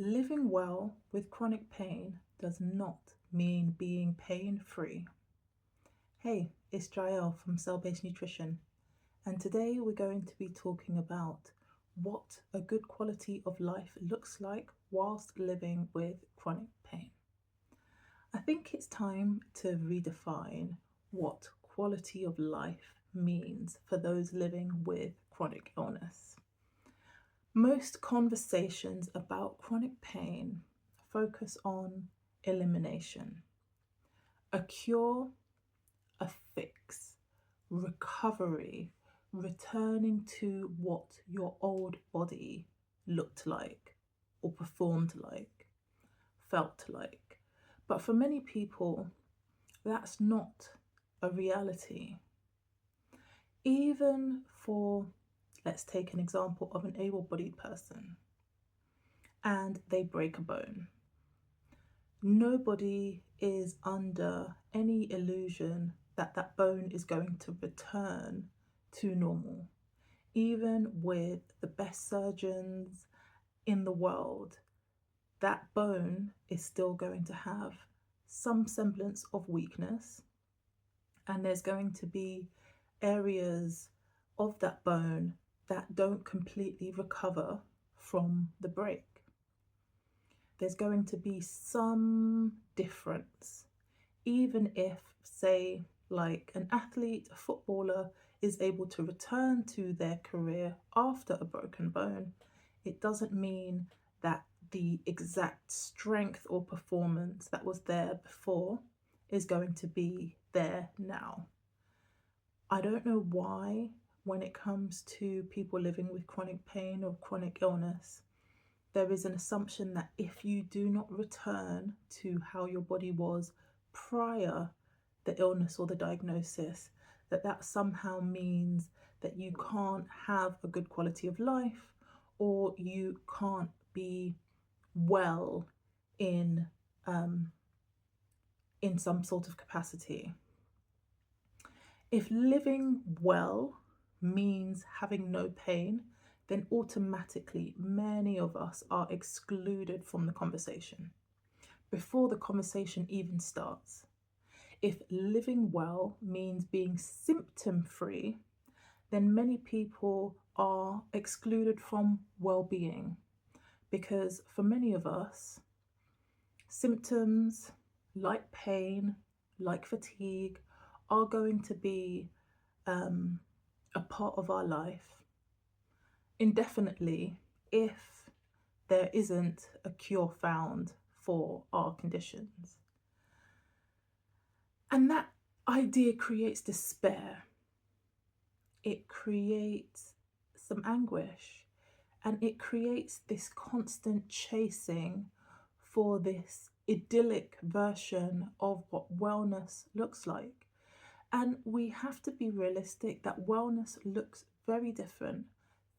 Living well with chronic pain does not mean being pain free. Hey, it's Jael from Cell Based Nutrition, and today we're going to be talking about what a good quality of life looks like whilst living with chronic pain. I think it's time to redefine what quality of life means for those living with chronic illness. Most conversations about chronic pain focus on elimination, a cure, a fix, recovery, returning to what your old body looked like or performed like, felt like. But for many people, that's not a reality. Even for, let's take an example of an able-bodied person and they break a bone. Nobody is under any illusion that that bone is going to return to normal. Even with the best surgeons in the world, that bone is still going to have some semblance of weakness, and there's going to be areas of that bone that don't completely recover from the break. There's going to be some difference, even if, say, like an athlete, a footballer, is able to return to their career after a broken bone. It doesn't mean that the exact strength or performance that was there before is going to be there now. I don't know why, when it comes to people living with chronic pain or chronic illness, there is an assumption that if you do not return to how your body was prior the illness or the diagnosis, that somehow means that you can't have a good quality of life, or you can't be well in some sort of capacity. If living well means having no pain, then automatically many of us are excluded from the conversation before the conversation even starts. If living well means being symptom free, then many people are excluded from well-being, because for many of us, symptoms like pain, like fatigue, are going to be a part of our life indefinitely if there isn't a cure found for our conditions. And that idea creates despair. It creates some anguish, and it creates this constant chasing for this idyllic version of what wellness looks like. And we have to be realistic that wellness looks very different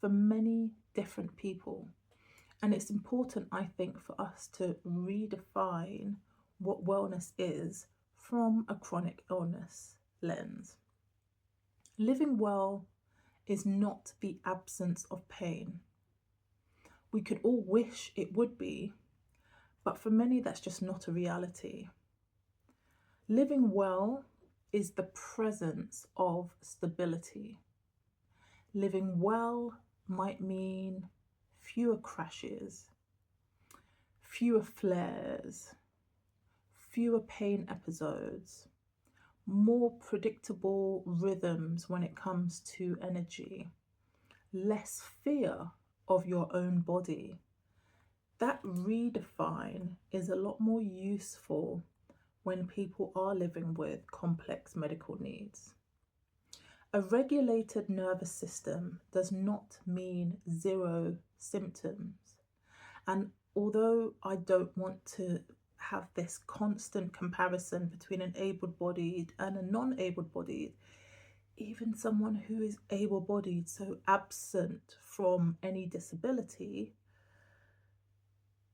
for many different people. And it's important, I think, for us to redefine what wellness is from a chronic illness lens. Living well is not the absence of pain. We could all wish it would be, but for many, that's just not a reality. Living well is the presence of stability. Living well might mean fewer crashes, fewer flares, fewer pain episodes, more predictable rhythms when it comes to energy, less fear of your own body. That redefine is a lot more useful when people are living with complex medical needs. A regulated nervous system does not mean zero symptoms. And although I don't want to have this constant comparison between an able-bodied and a non-able-bodied, even someone who is able-bodied, so absent from any disability,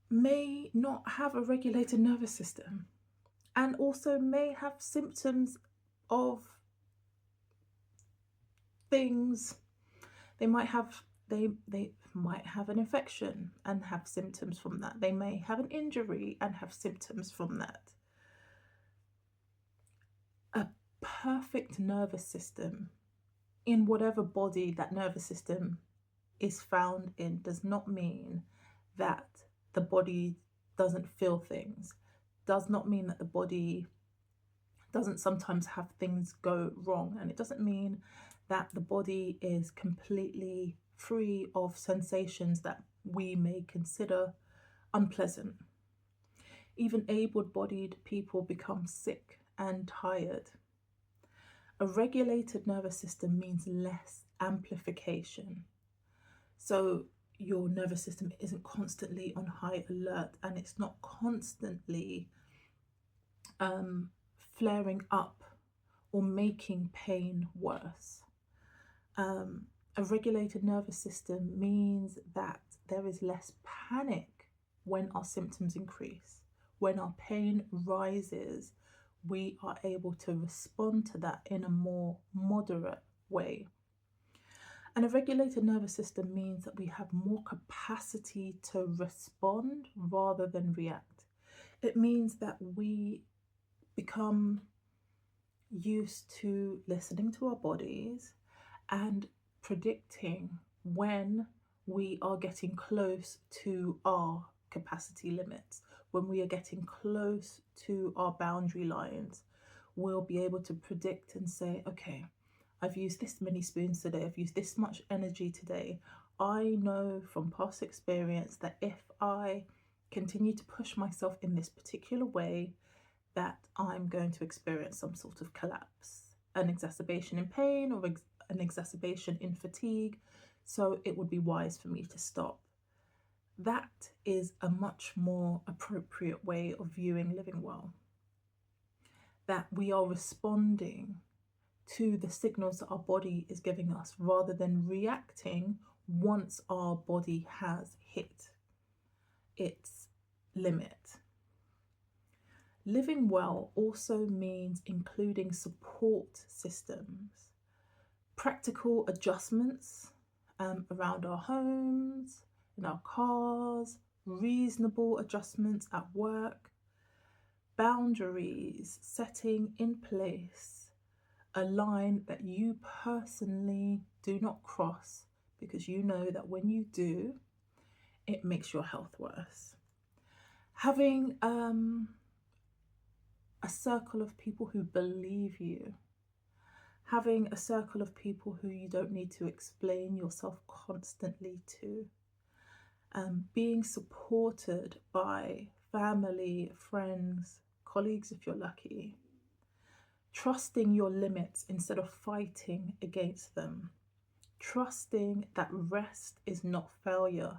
may not have a regulated nervous system, and also may have symptoms of things. They might might have an infection and have symptoms from that. They may have an injury and have symptoms from that. A perfect nervous system in whatever body that nervous system is found in does not mean that the body doesn't feel things, does not mean that the body doesn't sometimes have things go wrong, and it doesn't mean that the body is completely free of sensations that we may consider unpleasant. Even able-bodied people become sick and tired. A regulated nervous system means less amplification. So your nervous system isn't constantly on high alert, and it's not constantly flaring up or making pain worse. A regulated nervous system means that there is less panic when our symptoms increase. When our pain rises, we are able to respond to that in a more moderate way. And a regulated nervous system means that we have more capacity to respond rather than react. It means that we become used to listening to our bodies and predicting when we are getting close to our capacity limits, when we are getting close to our boundary lines. We'll be able to predict and say, okay, I've used this many spoons today, I've used this much energy today. I know from past experience that if I continue to push myself in this particular way, that I'm going to experience some sort of collapse, an exacerbation in pain, or an exacerbation in fatigue. So it would be wise for me to stop. That is a much more appropriate way of viewing living well. That we are responding to the signals that our body is giving us rather than reacting once our body has hit its limit. Living well also means including support systems, practical adjustments around our homes, in our cars, reasonable adjustments at work, boundaries, setting in place a line that you personally do not cross, because you know that when you do, it makes your health worse. Having a circle of people who believe you, having a circle of people who you don't need to explain yourself constantly to, being supported by family, friends, colleagues if you're lucky, trusting your limits instead of fighting against them, trusting that rest is not failure,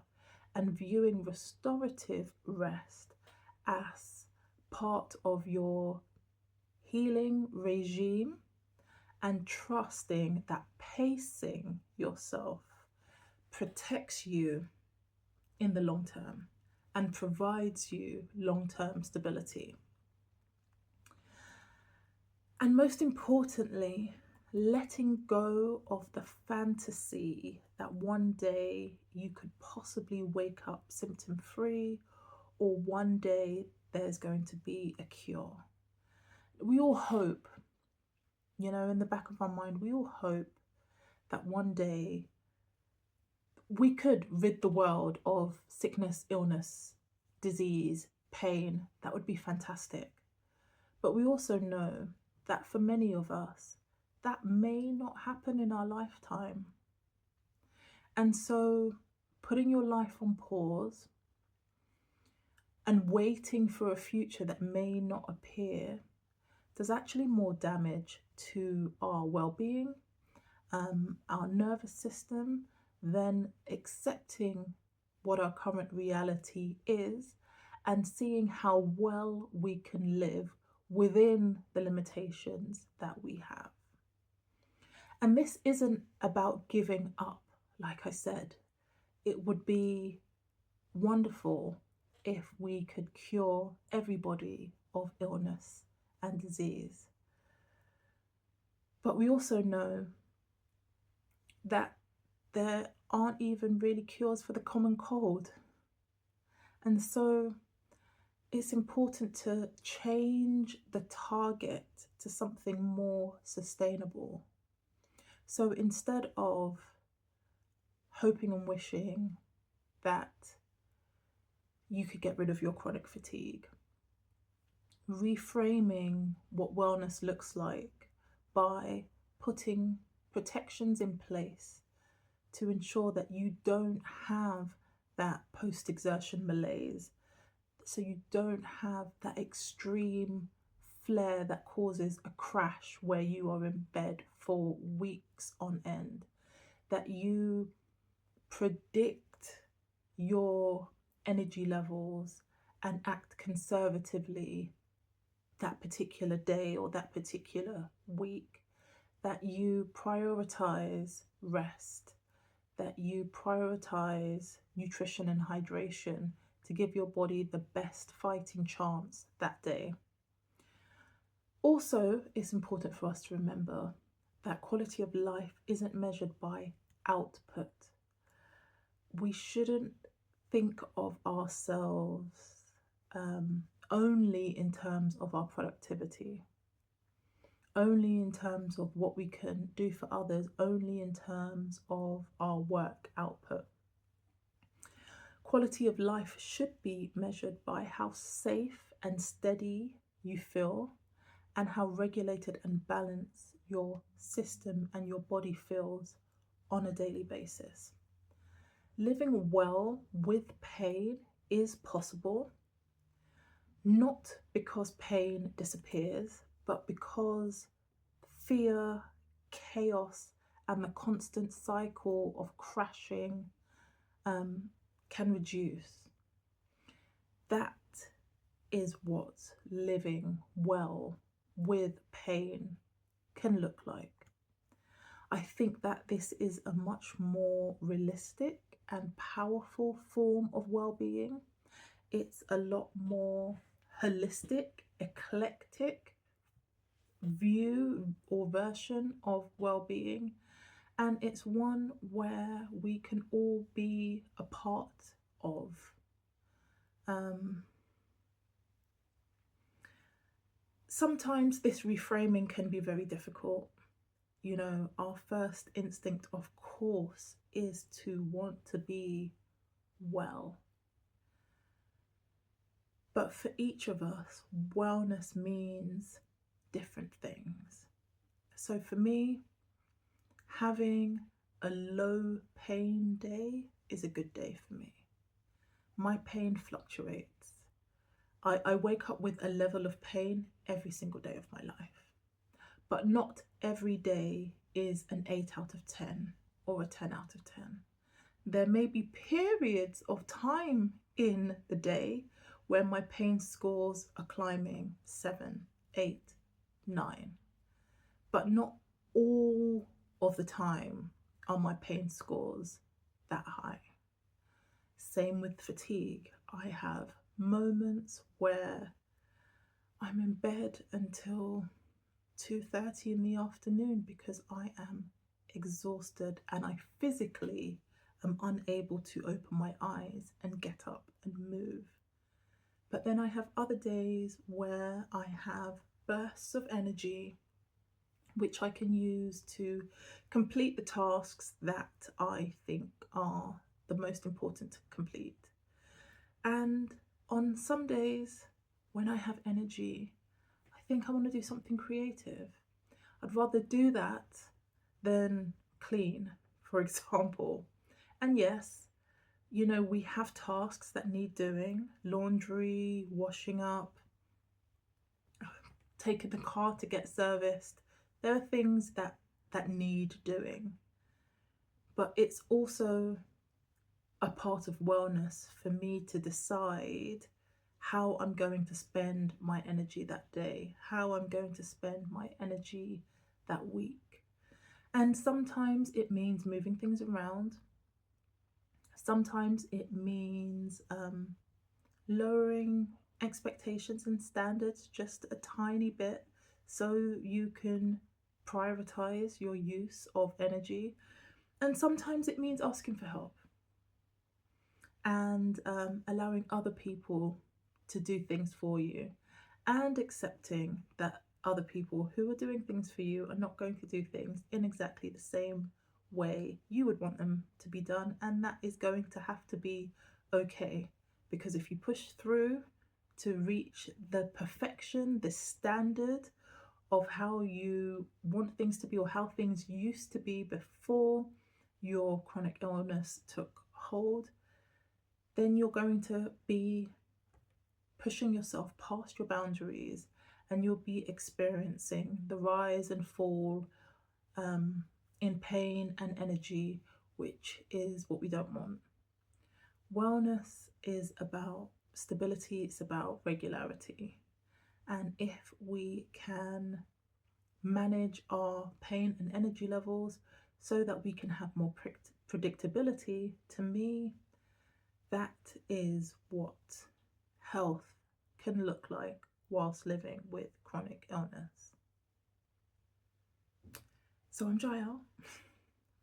and viewing restorative rest as part of your healing regime, and trusting that pacing yourself protects you in the long term and provides you long-term stability. And most importantly, letting go of the fantasy that one day you could possibly wake up symptom-free, or one day there's going to be a cure. We all hope, in the back of our mind, we all hope that one day we could rid the world of sickness, illness, disease, pain. That would be fantastic. But we also know that for many of us, that may not happen in our lifetime. And so putting your life on pause and waiting for a future that may not appear does actually more damage to our well-being, our nervous system, than accepting what our current reality is and seeing how well we can live within the limitations that we have. And this isn't about giving up. Like I said, it would be wonderful if we could cure everybody of illness and disease. But we also know that there aren't even really cures for the common cold. And so it's important to change the target to something more sustainable. So instead of hoping and wishing that you could get rid of your chronic fatigue, reframing what wellness looks like by putting protections in place to ensure that you don't have that post exertion malaise, so you don't have that extreme flare that causes a crash where you are in bed for weeks on end, that you predict your energy levels and act conservatively that particular day or that particular week, that you prioritize rest, that you prioritize nutrition and hydration to give your body the best fighting chance that day. Also, it's important for us to remember that quality of life isn't measured by output. We shouldn't think of ourselves only in terms of our productivity, only in terms of what we can do for others, only in terms of our work output. Quality of life should be measured by how safe and steady you feel and how regulated and balanced your system and your body feels on a daily basis. Living well with pain is possible, not because pain disappears, but because fear, chaos, and the constant cycle of crashing can reduce. That is what living well with pain can look like. I think that this is a much more realistic and powerful form of well-being. It's a lot more holistic, eclectic view or version of well-being, and it's one where we can all be a part of. Sometimes this reframing can be very difficult. You know, our first instinct, of course, is to want to be well. But for each of us, wellness means different things. So for me, having a low pain day is a good day for me. My pain fluctuates. I wake up with a level of pain every single day of my life. But not every day is an 8 out of 10 or a 10 out of 10. There may be periods of time in the day where my pain scores are climbing 7, 8, 9. But not all of the time are my pain scores that high. Same with fatigue. I have moments where I'm in bed until 2:30 in the afternoon because I am exhausted and I physically am unable to open my eyes and get up and move. But then I have other days where I have bursts of energy which I can use to complete the tasks that I think are the most important to complete. And on some days when I have energy, I think I want to do something creative. I'd rather do that than clean, for example. And yes, you know, we have tasks that need doing: laundry, washing up, taking the car to get serviced. There are things that need doing. But it's also a part of wellness for me to decide how I'm going to spend my energy that day, how I'm going to spend my energy that week. And sometimes it means moving things around. Sometimes it means lowering expectations and standards just a tiny bit so you can prioritize your use of energy. And sometimes it means asking for help and allowing other people to do things for you, and accepting that other people who are doing things for you are not going to do things in exactly the same way you would want them to be done, and that is going to have to be okay. Because if you push through to reach the perfection, the standard of how you want things to be, or how things used to be before your chronic illness took hold, then you're going to be pushing yourself past your boundaries, and you'll be experiencing the rise and fall in pain and energy, which is what we don't want. Wellness is about stability, it's about regularity. And if we can manage our pain and energy levels so that we can have more predictability, to me, that is what health can look like whilst living with chronic illness. So I'm Jael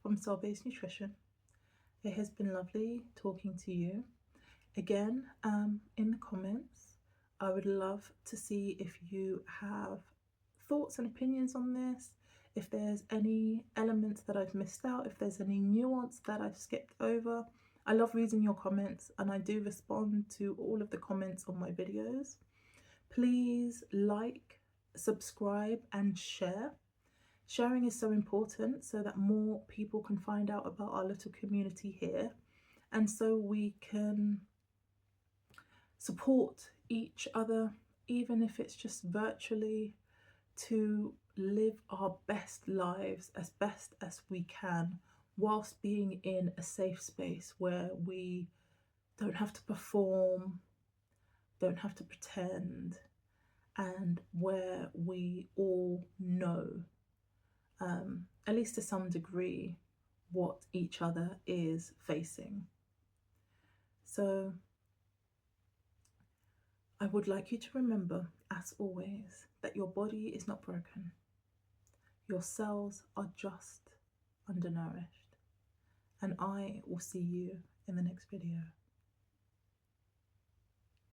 from Cell Based Nutrition. It has been lovely talking to you. Again, in the comments, I would love to see if you have thoughts and opinions on this, if there's any elements that I've missed out, if there's any nuance that I've skipped over. I love reading your comments, and I do respond to all of the comments on my videos. Please like, subscribe, and share. Sharing is so important so that more people can find out about our little community here, and so we can support each other, even if it's just virtually, to live our best lives as best as we can, whilst being in a safe space where we don't have to perform, don't have to pretend, and where we all know, at least to some degree, what each other is facing. So I would like you to remember, as always, that your body is not broken. Your cells are just undernourished. And I will see you in the next video.